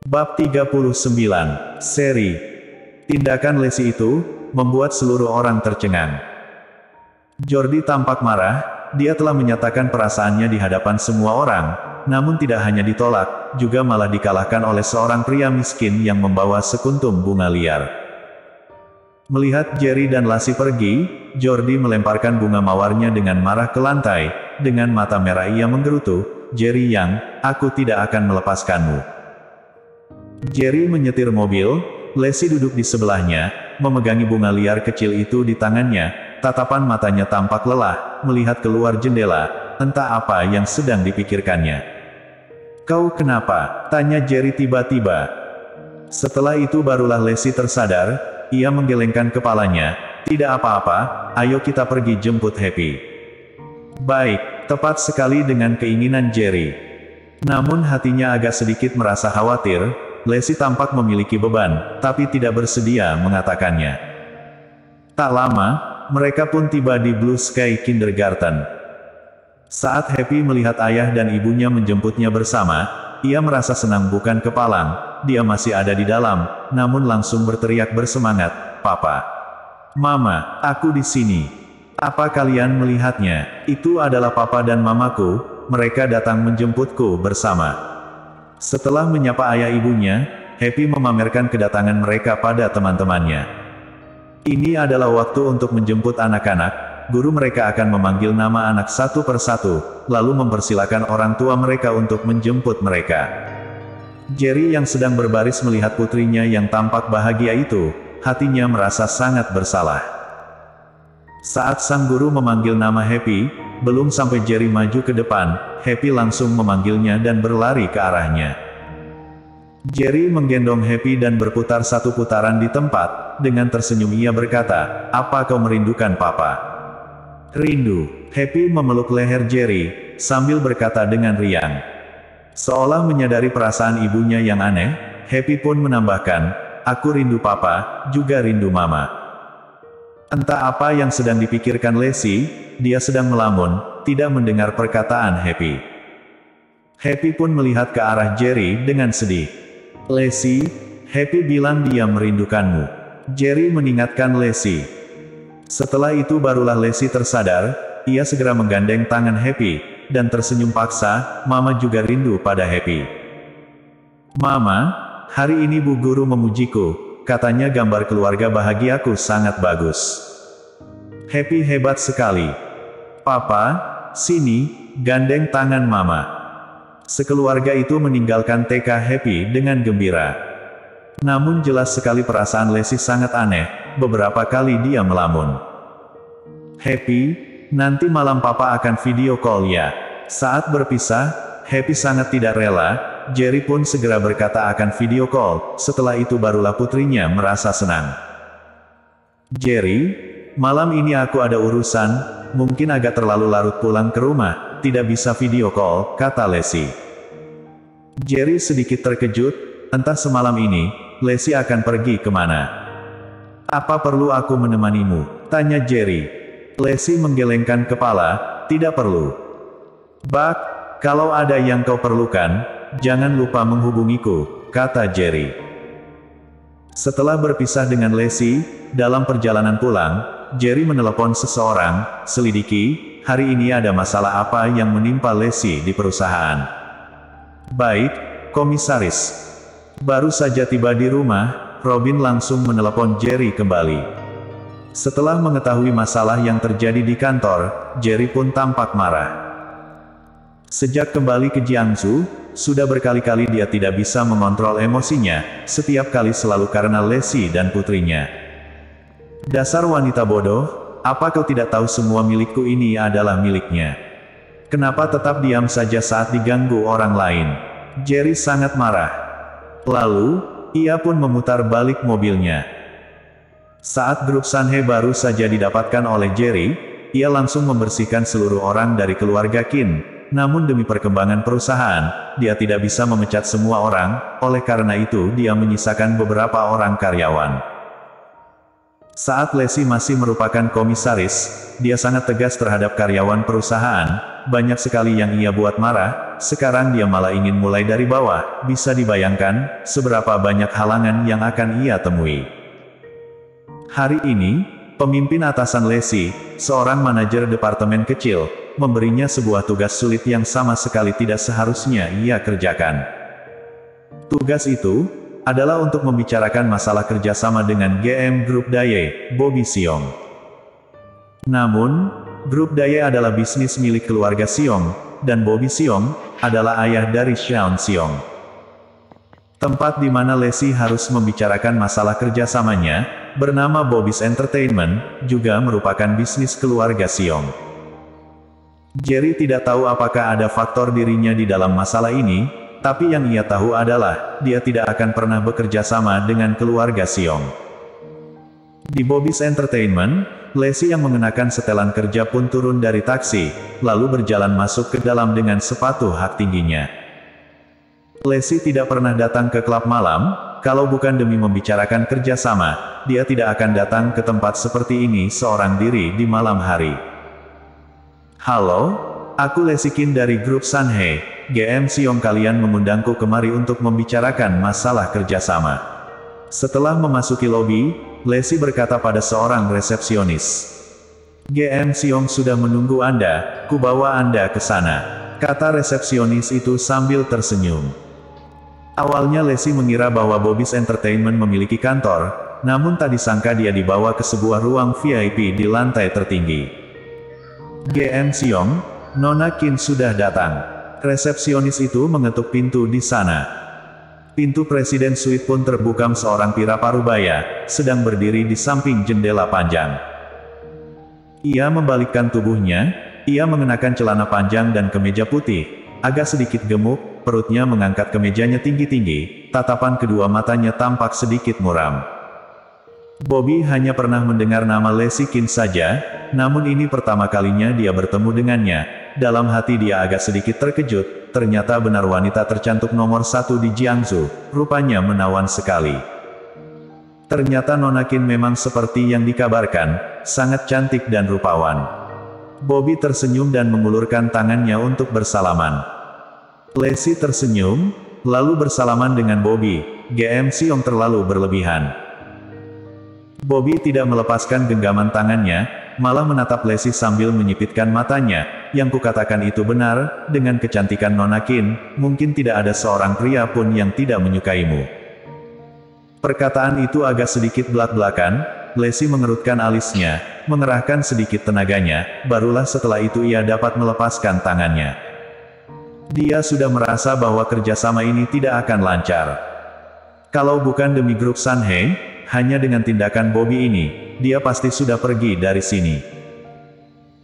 Bab 39, Seri. Tindakan Lesi itu, membuat seluruh orang tercengang. Jordi tampak marah, dia telah menyatakan perasaannya di hadapan semua orang, namun tidak hanya ditolak, juga malah dikalahkan oleh seorang pria miskin yang membawa sekuntum bunga liar. Melihat Jerry dan Lassie pergi, Jordi melemparkan bunga mawarnya dengan marah ke lantai, dengan mata merah ia menggerutu, "Jerry Yang, aku tidak akan melepaskanmu." Jerry menyetir mobil, Lassie duduk di sebelahnya, memegangi bunga liar kecil itu di tangannya, tatapan matanya tampak lelah, melihat keluar jendela, entah apa yang sedang dipikirkannya. "Kau kenapa?" tanya Jerry tiba-tiba. Setelah itu barulah Lassie tersadar, ia menggelengkan kepalanya, "Tidak apa-apa, ayo kita pergi jemput Happy." Baik, tepat sekali dengan keinginan Jerry. Namun hatinya agak sedikit merasa khawatir, Lassie tampak memiliki beban, tapi tidak bersedia mengatakannya. Tak lama, mereka pun tiba di Blue Sky Kindergarten. Saat Happy melihat ayah dan ibunya menjemputnya bersama, ia merasa senang bukan kepalang, dia masih ada di dalam, namun langsung berteriak bersemangat, "Papa! Mama, aku di sini. Apa kalian melihatnya? Itu adalah papa dan mamaku, mereka datang menjemputku bersama." Setelah menyapa ayah ibunya, Happy memamerkan kedatangan mereka pada teman-temannya. "Ini adalah waktu untuk menjemput anak-anak, guru mereka akan memanggil nama anak satu persatu, lalu mempersilakan orang tua mereka untuk menjemput mereka." Jerry yang sedang berbaris melihat putrinya yang tampak bahagia itu, hatinya merasa sangat bersalah. Saat sang guru memanggil nama Happy, belum sampai Jerry maju ke depan, Happy langsung memanggilnya dan berlari ke arahnya. Jerry menggendong Happy dan berputar satu putaran di tempat, dengan tersenyum ia berkata, "Apa kau merindukan papa?" "Rindu." Happy memeluk leher Jerry, sambil berkata dengan riang. Seolah menyadari perasaan ibunya yang aneh, Happy pun menambahkan, "Aku rindu papa, juga rindu mama." Entah apa yang sedang dipikirkan Lassie, dia sedang melamun, tidak mendengar perkataan Happy. Happy pun melihat ke arah Jerry dengan sedih. "Lassie, Happy bilang dia merindukanmu." Jerry mengingatkan Lassie. Setelah itu barulah Lassie tersadar, ia segera menggandeng tangan Happy, dan tersenyum paksa, "Mama juga rindu pada Happy." "Mama, hari ini Bu Guru memujiku. Katanya gambar keluarga bahagiaku sangat bagus. Happy hebat sekali. Papa, sini, gandeng tangan Mama." Sekeluarga itu meninggalkan TK Happy dengan gembira. Namun jelas sekali perasaan Lassie sangat aneh, beberapa kali dia melamun. "Happy, nanti malam Papa akan video call ya." Saat berpisah, Happy sangat tidak rela, Jerry pun segera berkata akan video call, setelah itu barulah putrinya merasa senang. "Jerry, malam ini aku ada urusan, mungkin agak terlalu larut pulang ke rumah, tidak bisa video call," kata Lassie. Jerry sedikit terkejut, entah semalam ini, Lassie akan pergi kemana. "Apa perlu aku menemanimu?" tanya Jerry. Lassie menggelengkan kepala, "Tidak perlu. Bak, kalau ada yang kau perlukan, jangan lupa menghubungiku," kata Jerry. Setelah berpisah dengan Lassie, dalam perjalanan pulang, Jerry menelepon seseorang, "Selidiki, hari ini ada masalah apa yang menimpa Lassie di perusahaan?" "Baik, komisaris." Baru saja tiba di rumah, Robin langsung menelepon Jerry kembali. Setelah mengetahui masalah yang terjadi di kantor, Jerry pun tampak marah. Sejak kembali ke Jiangsu, sudah berkali-kali dia tidak bisa mengontrol emosinya, setiap kali selalu karena Lassie dan putrinya. "Dasar wanita bodoh, apa kau tidak tahu semua milikku ini adalah miliknya? Kenapa tetap diam saja saat diganggu orang lain?" Jerry sangat marah. Lalu, ia pun memutar balik mobilnya. Saat grup Sanhe baru saja didapatkan oleh Jerry, ia langsung membersihkan seluruh orang dari keluarga Qin. Namun demi perkembangan perusahaan, dia tidak bisa memecat semua orang, oleh karena itu dia menyisakan beberapa orang karyawan. Saat Lassie masih merupakan komisaris, dia sangat tegas terhadap karyawan perusahaan, banyak sekali yang ia buat marah, sekarang dia malah ingin mulai dari bawah. Bisa dibayangkan, seberapa banyak halangan yang akan ia temui. Hari ini, pemimpin atasan Lacey, seorang manajer departemen kecil, memberinya sebuah tugas sulit yang sama sekali tidak seharusnya ia kerjakan. Tugas itu adalah untuk membicarakan masalah kerjasama dengan GM Grup Daye, Bobby Seong. Namun, Grup Daye adalah bisnis milik keluarga Seong, dan Bobby Seong adalah ayah dari Sean Seong. Tempat di mana Lacey harus membicarakan masalah kerjasamanya, bernama Bobby's Entertainment, juga merupakan bisnis keluarga Seong. Jerry tidak tahu apakah ada faktor dirinya di dalam masalah ini, tapi yang ia tahu adalah, dia tidak akan pernah bekerja sama dengan keluarga Seong. Di Bobby's Entertainment, Lacey yang mengenakan setelan kerja pun turun dari taksi, lalu berjalan masuk ke dalam dengan sepatu hak tingginya. Lacey tidak pernah datang ke klub malam, kalau bukan demi membicarakan kerjasama, dia tidak akan datang ke tempat seperti ini seorang diri di malam hari. Halo, aku Lacey Kim dari grup Sanhei, GM Seong kalian mengundangku kemari untuk membicarakan masalah kerjasama. Setelah memasuki lobi, Lacey berkata pada seorang resepsionis. GM Seong sudah menunggu Anda, ku bawa Anda ke sana, kata resepsionis itu sambil tersenyum. Awalnya Lacey mengira bahwa Bobby's Entertainment memiliki kantor, namun tak disangka dia dibawa ke sebuah ruang VIP di lantai tertinggi. GM Seong, Nona Kim sudah datang. Resepsionis itu mengetuk pintu di sana. Pintu Presiden Suite pun terbuka seorang pria parubaya, sedang berdiri di samping jendela panjang. Ia membalikkan tubuhnya, ia mengenakan celana panjang dan kemeja putih, agak sedikit gemuk, perutnya mengangkat kemejanya tinggi-tinggi, tatapan kedua matanya tampak sedikit muram. Bobby hanya pernah mendengar nama Lacey Kim saja, namun ini pertama kalinya dia bertemu dengannya. Dalam hati dia agak sedikit terkejut, ternyata benar wanita tercantik nomor 1 di Jiangsu, rupanya menawan sekali. Ternyata Nona Kim memang seperti yang dikabarkan, sangat cantik dan rupawan. Bobby tersenyum dan mengulurkan tangannya untuk bersalaman. Lacey tersenyum, lalu bersalaman dengan Bobby. GM Seong terlalu berlebihan. Bobby tidak melepaskan genggaman tangannya, malah menatap Lacey sambil menyipitkan matanya. Yang kukatakan itu benar, dengan kecantikan Nona Kim, mungkin tidak ada seorang pria pun yang tidak menyukaimu. Perkataan itu agak sedikit belak-belakan, Lacey mengerutkan alisnya, mengerahkan sedikit tenaganya, barulah setelah itu ia dapat melepaskan tangannya. Dia sudah merasa bahwa kerjasama ini tidak akan lancar. Kalau bukan demi grup Sanhei, hanya dengan tindakan Bobby ini, dia pasti sudah pergi dari sini.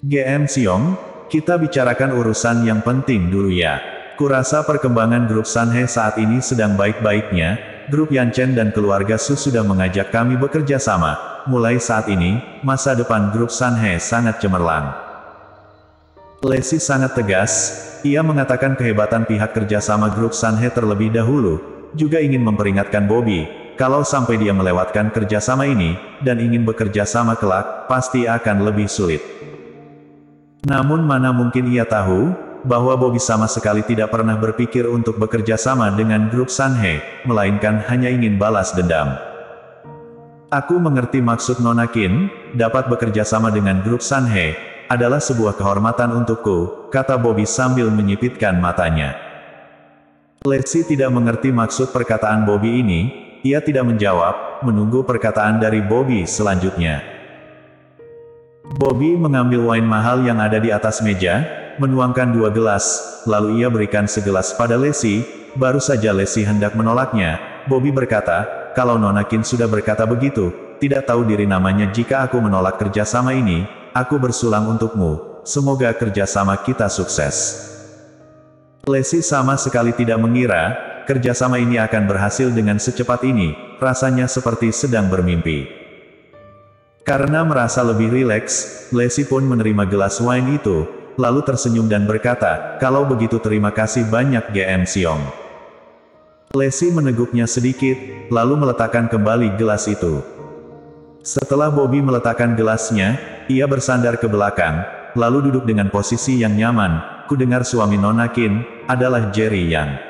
GM Seong, kita bicarakan urusan yang penting dulu ya. Kurasa perkembangan grup Sanhei saat ini sedang baik-baiknya, grup Yanchen dan keluarga Su sudah mengajak kami bekerja sama. Mulai saat ini, masa depan grup Sanhei sangat cemerlang. Lacey sangat tegas, ia mengatakan kehebatan pihak kerjasama grup Sanhei terlebih dahulu, juga ingin memperingatkan Bobby. Kalau sampai dia melewatkan kerjasama ini, dan ingin bekerja sama kelak, pasti akan lebih sulit. Namun mana mungkin ia tahu, bahwa Bobby sama sekali tidak pernah berpikir untuk bekerja sama dengan grup Sanhei, melainkan hanya ingin balas dendam. Aku mengerti maksud Nona Kim, dapat bekerja sama dengan grup Sanhei, adalah sebuah kehormatan untukku, kata Bobby sambil menyipitkan matanya. Lacey tidak mengerti maksud perkataan Bobby ini. Ia tidak menjawab, menunggu perkataan dari Bobby selanjutnya. Bobby mengambil wine mahal yang ada di atas meja, menuangkan 2 gelas, lalu ia berikan segelas pada Lacey. Baru saja Lacey hendak menolaknya, Bobby berkata, kalau Nona Kim sudah berkata begitu, tidak tahu diri namanya jika aku menolak kerjasama ini, aku bersulang untukmu, semoga kerjasama kita sukses. Lacey sama sekali tidak mengira, kerjasama ini akan berhasil dengan secepat ini, rasanya seperti sedang bermimpi. Karena merasa lebih rileks, Lacey pun menerima gelas wine itu, lalu tersenyum dan berkata, kalau begitu terima kasih banyak GM Seong. Lacey meneguknya sedikit, lalu meletakkan kembali gelas itu. Setelah Bobby meletakkan gelasnya, ia bersandar ke belakang, lalu duduk dengan posisi yang nyaman. Ku dengar suami Nona Kim, adalah Jerry Yang.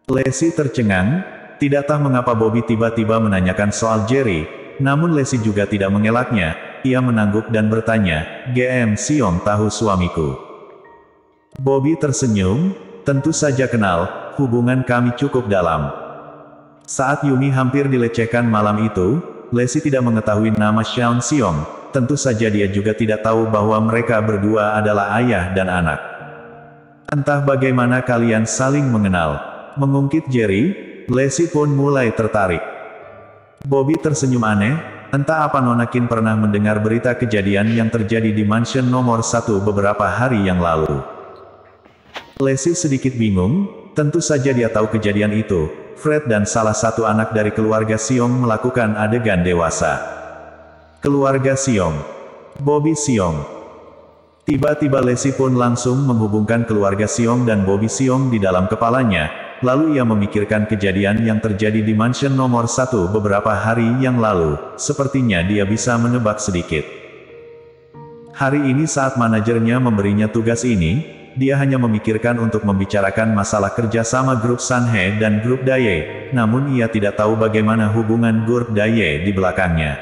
Lacey tercengang, tidak tahu mengapa Bobby tiba-tiba menanyakan soal Jerry, namun Lacey juga tidak mengelaknya, ia mengangguk dan bertanya, "GM Siong tahu suamiku?" Bobby tersenyum, "Tentu saja kenal, hubungan kami cukup dalam." Saat Yumi hampir dilecehkan malam itu, Lacey tidak mengetahui nama Sean Siong, tentu saja dia juga tidak tahu bahwa mereka berdua adalah ayah dan anak. "Entah bagaimana kalian saling mengenal," mengungkit Jerry, Lacey pun mulai tertarik. Bobby tersenyum aneh, entah apa Nona Qin pernah mendengar berita kejadian yang terjadi di mansion nomor 1 beberapa hari yang lalu. Lacey sedikit bingung, tentu saja dia tahu kejadian itu. Fred dan salah satu anak dari keluarga Siong melakukan adegan dewasa. Keluarga Siong. Bobby Siong. Tiba-tiba Lacey pun langsung menghubungkan keluarga Siong dan Bobby Siong di dalam kepalanya, lalu ia memikirkan kejadian yang terjadi di mansion nomor 1 beberapa hari yang lalu, sepertinya dia bisa menebak sedikit. Hari ini saat manajernya memberinya tugas ini, dia hanya memikirkan untuk membicarakan masalah kerjasama grup Sanhe dan grup Daye, namun ia tidak tahu bagaimana hubungan grup Daye di belakangnya.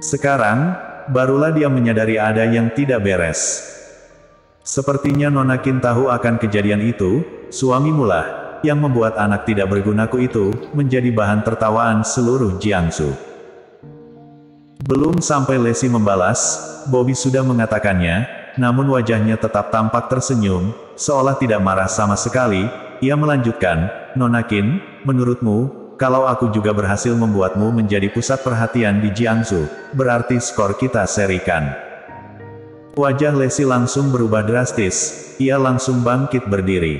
Sekarang, barulah dia menyadari ada yang tidak beres. Sepertinya Nona Qin tahu akan kejadian itu, suamimu lah, yang membuat anak tidak bergunaku itu, menjadi bahan tertawaan seluruh Jiangsu. Belum sampai Lacey membalas, Bobby sudah mengatakannya, namun wajahnya tetap tampak tersenyum, seolah tidak marah sama sekali. Ia melanjutkan, "Nona Qin, menurutmu, kalau aku juga berhasil membuatmu menjadi pusat perhatian di Jiangsu, berarti skor kita serikan." Wajah Lacey langsung berubah drastis, ia langsung bangkit berdiri.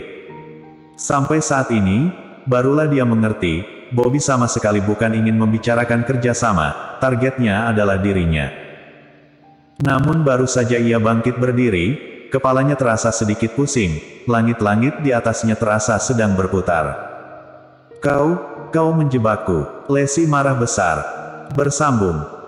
Sampai saat ini, barulah dia mengerti, Bobby sama sekali bukan ingin membicarakan kerjasama, targetnya adalah dirinya. Namun baru saja ia bangkit berdiri, kepalanya terasa sedikit pusing, langit-langit di atasnya terasa sedang berputar. Kau menjebakku." Lacey marah besar. Bersambung.